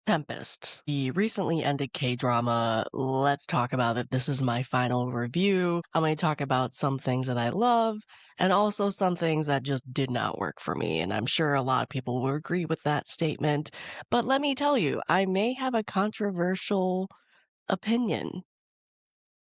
Tempest, the recently ended K-drama. Let's talk about it. This is my final review. I'm going to talk about some things that I love and also some things that just did not work for me. And I'm sure a lot of people will agree with that statement. But let me tell you, I may have a controversial opinion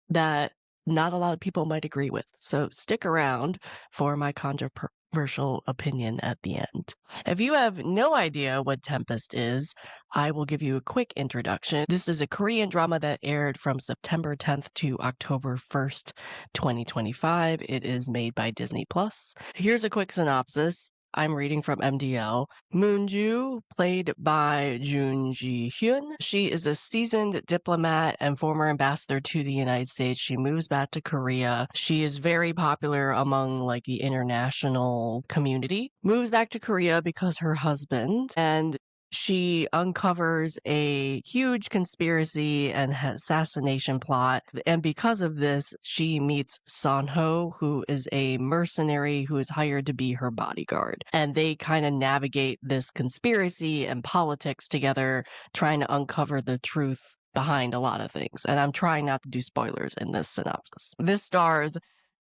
that not a lot of people might agree with. So stick around for my controversial opinion at the end. If you have no idea what Tempest is, I will give you a quick introduction. This is a Korean drama that aired from September 10th to October 1st, 2025. It is made by Disney Plus. Here's a quick synopsis. I'm reading from MDL. Moonju, played by Jun Ji-hyun. She is a seasoned diplomat and former ambassador to the United States. She moves back to Korea. She is very popular among like the international community. Moves back to Korea because her husband, and she uncovers a huge conspiracy and assassination plot. And because of this, she meets Sanho, who is a mercenary who is hired to be her bodyguard. And they kind of navigate this conspiracy and politics together, trying to uncover the truth behind a lot of things. And I'm trying not to do spoilers in this synopsis. This stars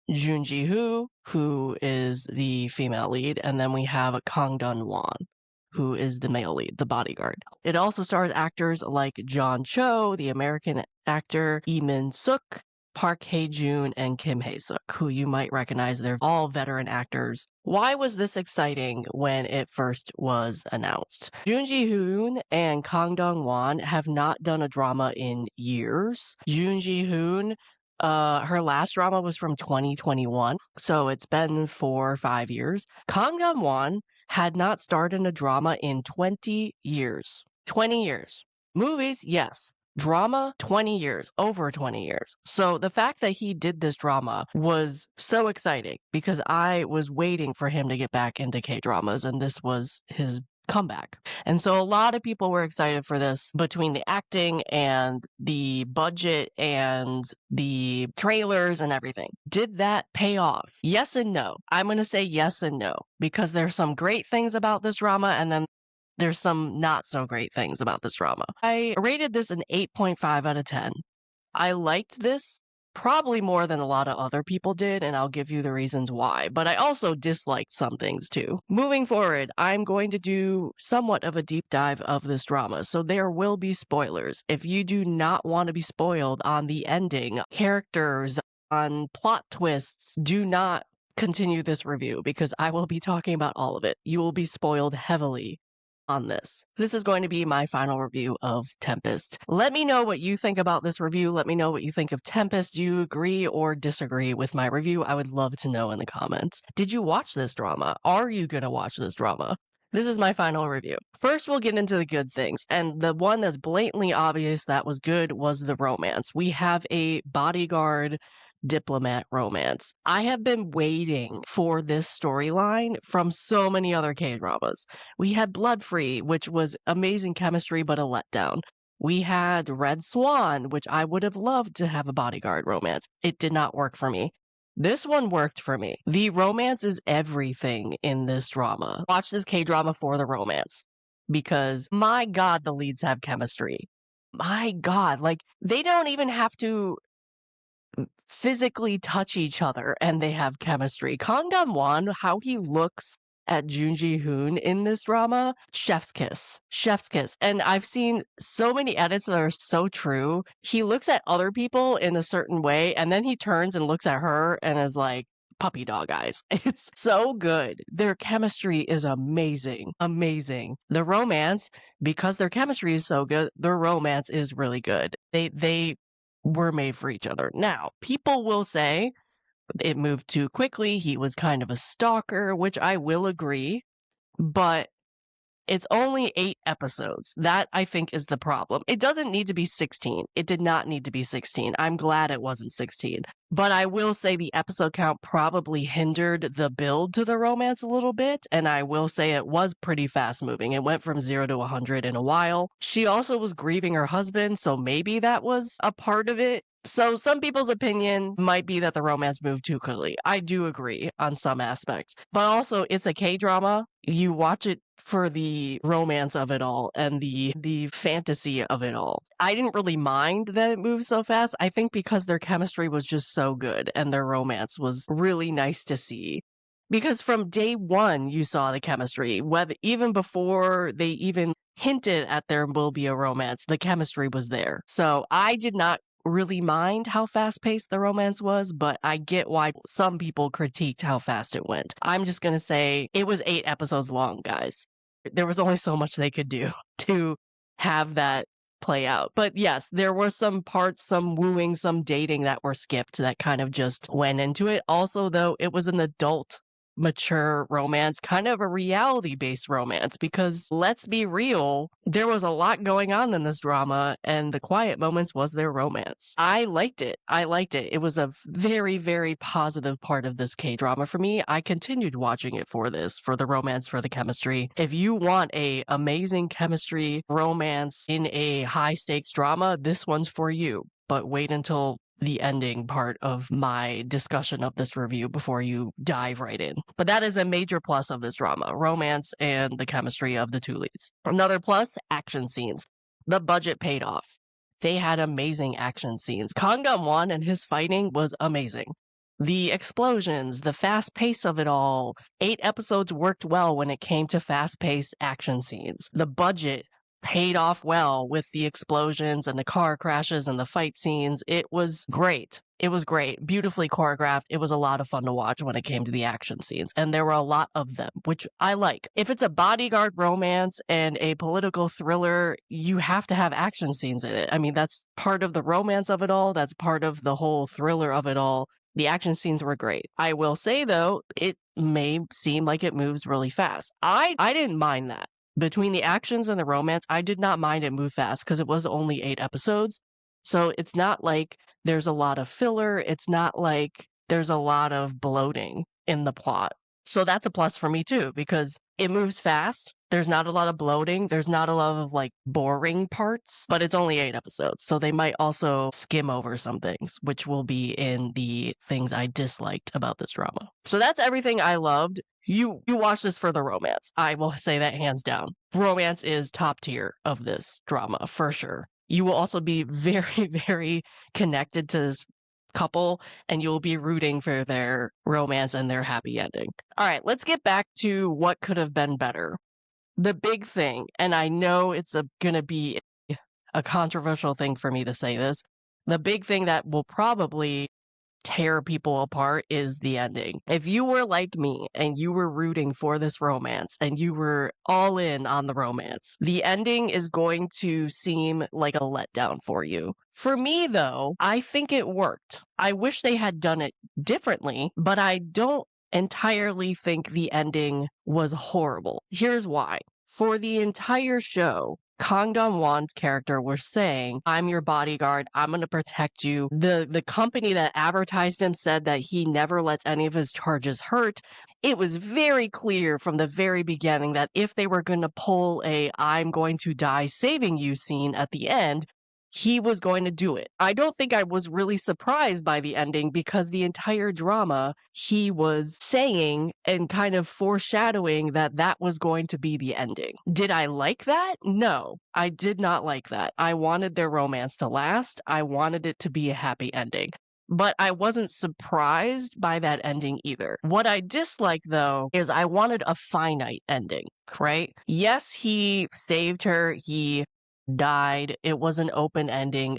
Jun Ji-hoo, who is the female lead, and then we have Kang Dun-won, who is the male lead, the bodyguard. It also stars actors like John Cho, the American actor, Lee Min-suk, Park Hae-joon, and Kim Hae-suk, who you might recognize. They're all veteran actors. Why was this exciting when it first was announced? Jun Ji-hoon and Kang Dong-won have not done a drama in years. Jun Ji-hoon, her last drama was from 2021, so it's been 4 or 5 years. Kang Dong-won had not starred in a drama in 20 years. 20 years. Movies, yes. Drama, 20 years, over 20 years. So the fact that he did this drama was so exciting because I was waiting for him to get back into K-dramas, and this was his comeback. And so a lot of people were excited for this between the acting and the budget and the trailers and everything. Did that pay off? Yes and no. I'm going to say yes and no because there's some great things about this drama and then there's some not so great things about this drama. I rated this an 8.5 out of 10. I liked this probably more than a lot of other people did, and I'll give you the reasons why. But I also disliked some things too. Moving forward, I'm going to do somewhat of a deep dive of this drama, so there will be spoilers. If you do not want to be spoiled on the ending, characters, on plot twists, do not continue this review because I will be talking about all of it. You will be spoiled heavily on this. This is going to be my final review of Tempest. Let me know what you think about this review. Let me know what you think of Tempest. Do you agree or disagree with my review? I would love to know in the comments. Did you watch this drama? Are you going to watch this drama? This is my final review. First, we'll get into the good things. And the one that's blatantly obvious that was good was the romance. We have a bodyguard diplomat romance. I have been waiting for this storyline from so many other K-dramas. We had Blood Free, which was amazing chemistry but a letdown. We had Red Swan, which I would have loved to have a bodyguard romance. It did not work for me. This one worked for me. The romance is everything in this drama. Watch this K-drama for the romance because my God, the leads have chemistry. My God, like they don't even have to physically touch each other and they have chemistry. Kang Dong-won, how he looks at Jun Ji-hoon in this drama, chef's kiss. Chef's kiss. And I've seen so many edits that are so true. He looks at other people in a certain way and then he turns and looks at her and is like, puppy dog eyes. It's so good. Their chemistry is amazing. Amazing. The romance, because their chemistry is so good, their romance is really good. They were made for each other. Now, people will say it moved too quickly. He was kind of a stalker, which I will agree, but it's only 8 episodes. That, I think, is the problem. It doesn't need to be 16. It did not need to be 16. I'm glad it wasn't 16. But I will say the episode count probably hindered the build to the romance a little bit, and I will say it was pretty fast moving. It went from 0 to 100 in a while. She also was grieving her husband, so maybe that was a part of it. So some people's opinion might be that the romance moved too quickly. I do agree on some aspects. But also, it's a K-drama. You watch it for the romance of it all and the fantasy of it all. I didn't really mind that it moved so fast. I think because their chemistry was just so good and their romance was really nice to see. Because from day one, you saw the chemistry. Whether even before they even hinted at there will be a romance, the chemistry was there. So I did not really mind how fast paced the romance was, but I get why some people critiqued how fast it went. I'm just going to say it was 8 episodes long, guys. There was only so much they could do to have that play out. But yes, there were some parts, some wooing, some dating that were skipped that kind of just went into it. Also, though, it was an adult mature romance, kind of a reality based romance, because let's be real, there was a lot going on in this drama, and the quiet moments was their romance. I liked it. I liked it. It was a very, very positive part of this K drama for me. I continued watching it for this, for the romance, for the chemistry. If you want a amazing chemistry romance in a high stakes drama, this one's for you. But wait until the ending part of my discussion of this review before you dive right in. But that is a major plus of this drama, romance and the chemistry of the two leads. Another plus, action scenes. The budget paid off. They had amazing action scenes. Kang Dam-won and his fighting was amazing. The explosions, the fast pace of it all. 8 episodes worked well when it came to fast-paced action scenes. The budget paid off well with the explosions and the car crashes and the fight scenes. It was great. It was great. Beautifully choreographed. It was a lot of fun to watch when it came to the action scenes. And there were a lot of them, which I like. If it's a bodyguard romance and a political thriller, you have to have action scenes in it. I mean, that's part of the romance of it all. That's part of the whole thriller of it all. The action scenes were great. I will say, though, it may seem like it moves really fast. I didn't mind that. Between the actions and the romance, I did not mind it move fast because it was only 8 episodes. So it's not like there's a lot of filler. It's not like there's a lot of bloating in the plot. So that's a plus for me too, because it moves fast. There's not a lot of bloating. There's not a lot of like boring parts, but it's only 8 episodes. So they might also skim over some things, which will be in the things I disliked about this drama. So that's everything I loved. You watch this for the romance. I will say that hands down. Romance is top tier of this drama for sure. You will also be very, very connected to this couple, and you'll be rooting for their romance and their happy ending. All right, let's get back to what could have been better. The big thing, and I know it's gonna be a controversial thing for me to say this, the big thing that will probably tear people apart is the ending. If you were like me and you were rooting for this romance and you were all in on the romance, the ending is going to seem like a letdown for you. For me, though, I think it worked. I wish they had done it differently, but I don't entirely think the ending was horrible. Here's why. For the entire show, Kang Dam-won's character was saying, I'm your bodyguard, I'm going to protect you. The company that advertised him said that he never lets any of his charges hurt. It was very clear from the very beginning that if they were going to pull a I'm going to die saving you scene at the end, he was going to do it. I don't think I was really surprised by the ending because the entire drama he was saying and kind of foreshadowing that that was going to be the ending. Did I like that? No, I did not like that. I wanted their romance to last. I wanted it to be a happy ending. But I wasn't surprised by that ending either. What I dislike, though, is I wanted a finite ending, right? Yes, he saved her. He died. It was an open ending.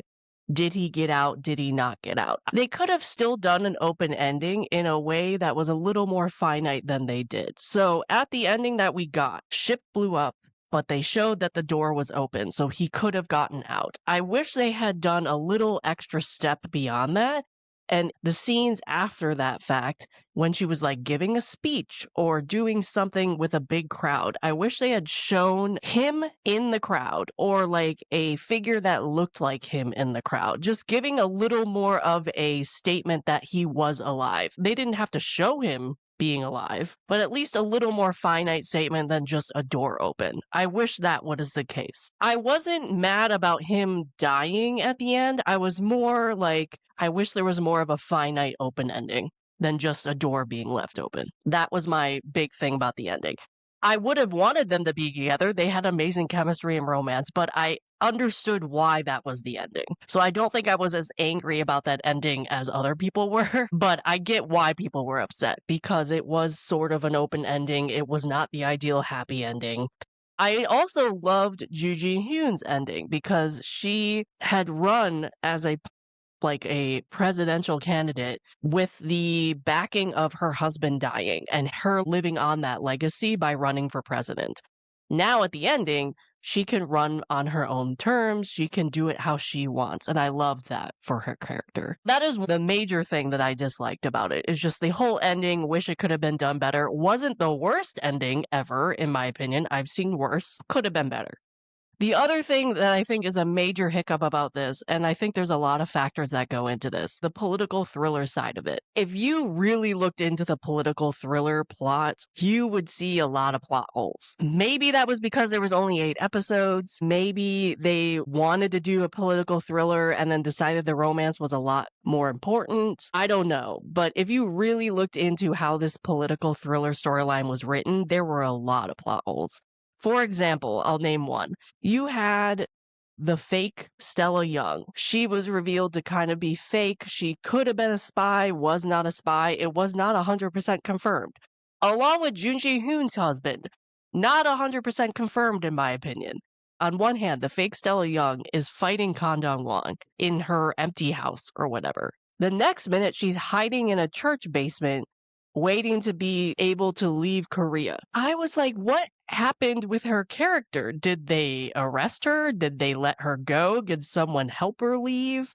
Did he get out? Did he not get out? They could have still done an open ending in a way that was a little more finite than they did. So at the ending that we got, ship blew up, but they showed that the door was open, so he could have gotten out. I wish they had done a little extra step beyond that. And the scenes after that fact, when she was like giving a speech or doing something with a big crowd, I wish they had shown him in the crowd or like a figure that looked like him in the crowd, just giving a little more of a statement that he was alive. They didn't have to show him being alive, but at least a little more finite statement than just a door open. I wish that was the case. I wasn't mad about him dying at the end. I was more like, I wish there was more of a finite open ending than just a door being left open. That was my big thing about the ending. I would have wanted them to be together. They had amazing chemistry and romance, but I understood why that was the ending. So I don't think I was as angry about that ending as other people were, but I get why people were upset because it was sort of an open ending. It was not the ideal happy ending. I also loved Ju Ji Hyun's ending because she had run as a presidential candidate with the backing of her husband dying and her living on that legacy by running for president. Now at the ending, she can run on her own terms. She can do it how she wants. And I love that for her character. That is the major thing that I disliked about it. Is just the whole ending, wish it could have been done better. Wasn't the worst ending ever, in my opinion. I've seen worse. Could have been better. The other thing that I think is a major hiccup about this, and I think there's a lot of factors that go into this, the political thriller side of it. If you really looked into the political thriller plot, you would see a lot of plot holes. Maybe that was because there was only 8 episodes. Maybe they wanted to do a political thriller and then decided the romance was a lot more important. I don't know. But if you really looked into how this political thriller storyline was written, there were a lot of plot holes. For example, I'll name one. You had the fake Stella Young. She was revealed to kind of be fake. She could have been a spy, was not a spy. It was not 100% confirmed. Along with Jun Ji Hoon's husband, not 100% confirmed in my opinion. On one hand, the fake Stella Young is fighting Kan Dong-won in her empty house or whatever. The next minute, she's hiding in a church basement waiting to be able to leave Korea. I was like, what happened with her character? Did they arrest her? Did they let her go? Did someone help her leave?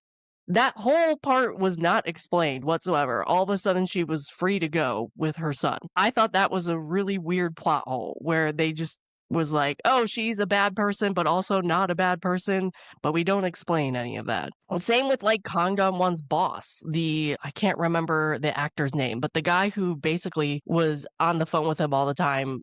That whole part was not explained whatsoever. All of a sudden, she was free to go with her son. I thought that was a really weird plot hole where they just was like, oh, she's a bad person, but also not a bad person, but we don't explain any of that. Same with like Kang Dong-won's boss, I can't remember the actor's name, but the guy who basically was on the phone with him all the time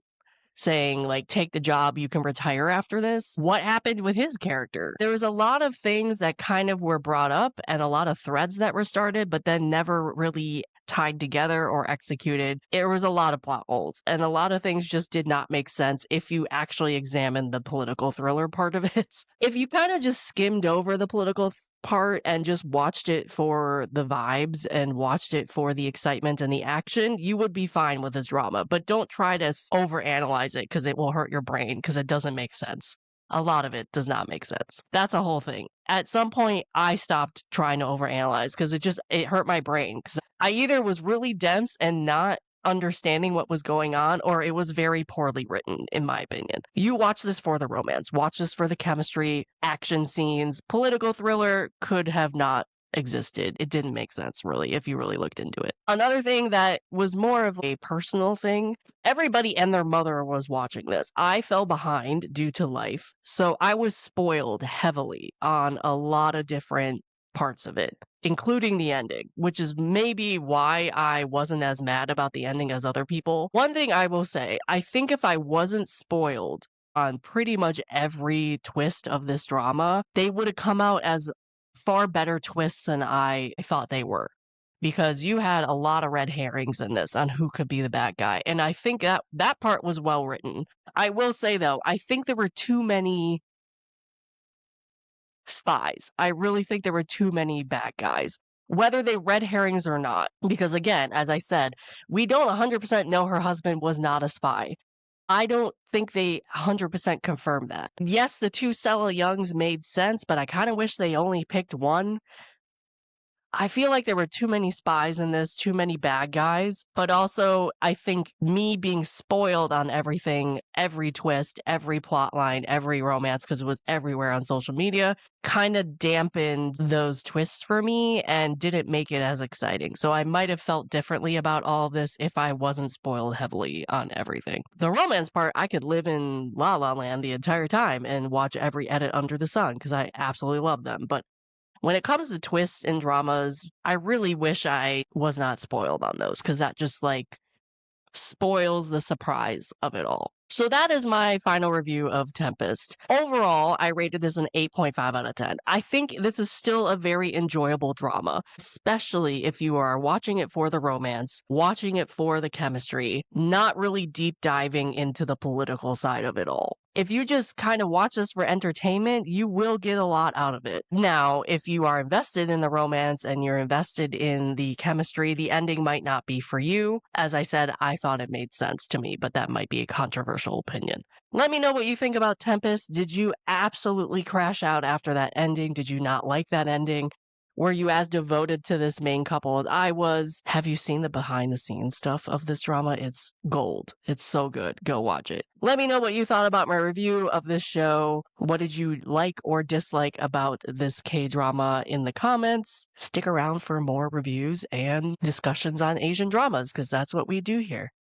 saying like take the job, you can retire after this. What happened with his character? There was a lot of things that kind of were brought up and a lot of threads that were started but then never really tied together or executed. There was a lot of plot holes and a lot of things just did not make sense if you actually examined the political thriller part of it. If you kind of just skimmed over the political part and just watched it for the vibes and watched it for the excitement and the action, you would be fine with this drama. But don't try to overanalyze it because it will hurt your brain because it doesn't make sense. A lot of it does not make sense. That's a whole thing. At some point, I stopped trying to overanalyze because it hurt my brain. Because I either was really dense and not understanding what was going on, or it was very poorly written, in my opinion. You watch this for the romance, watch this for the chemistry, action scenes. Political thriller could have not existed. It didn't make sense, really, if you really looked into it. Another thing that was more of a personal thing, everybody and their mother was watching this. I fell behind due to life, so I was spoiled heavily on a lot of different parts of it, including the ending, which is maybe why I wasn't as mad about the ending as other people. One thing I will say, I think if I wasn't spoiled on pretty much every twist of this drama, they would have come out as far better twists than I thought they were. Because you had a lot of red herrings in this on who could be the bad guy. And I think that part was well written. I will say, though, I think there were too many spies. I really think there were too many bad guys, whether they red herrings or not. Because again, as I said, we don't 100% know her husband was not a spy. I don't think they 100% confirmed that. Yes, the 2 Stella Youngs made sense, but I kind of wish they only picked one. I feel like there were too many spies in this, too many bad guys, but also I think me being spoiled on everything, every twist, every plot line, every romance, because it was everywhere on social media, kind of dampened those twists for me and didn't make it as exciting. So I might have felt differently about all of this if I wasn't spoiled heavily on everything. The romance part, I could live in La La Land the entire time and watch every edit under the sun because I absolutely love them. But when it comes to twists and dramas, I really wish I was not spoiled on those because that just like spoils the surprise of it all. So that is my final review of Tempest. Overall, I rated this an 8.5 out of 10. I think this is still a very enjoyable drama, especially if you are watching it for the romance, watching it for the chemistry, not really deep diving into the political side of it all. If you just kind of watch this for entertainment, you will get a lot out of it. Now, if you are invested in the romance and you're invested in the chemistry, the ending might not be for you. As I said, I thought it made sense to me, but that might be a controversial opinion. Let me know what you think about Tempest. Did you absolutely crash out after that ending? Did you not like that ending? Were you as devoted to this main couple as I was? Have you seen the behind the scenes stuff of this drama? It's gold. It's so good. Go watch it. Let me know what you thought about my review of this show. What did you like or dislike about this K-drama in the comments? Stick around for more reviews and discussions on Asian dramas because that's what we do here.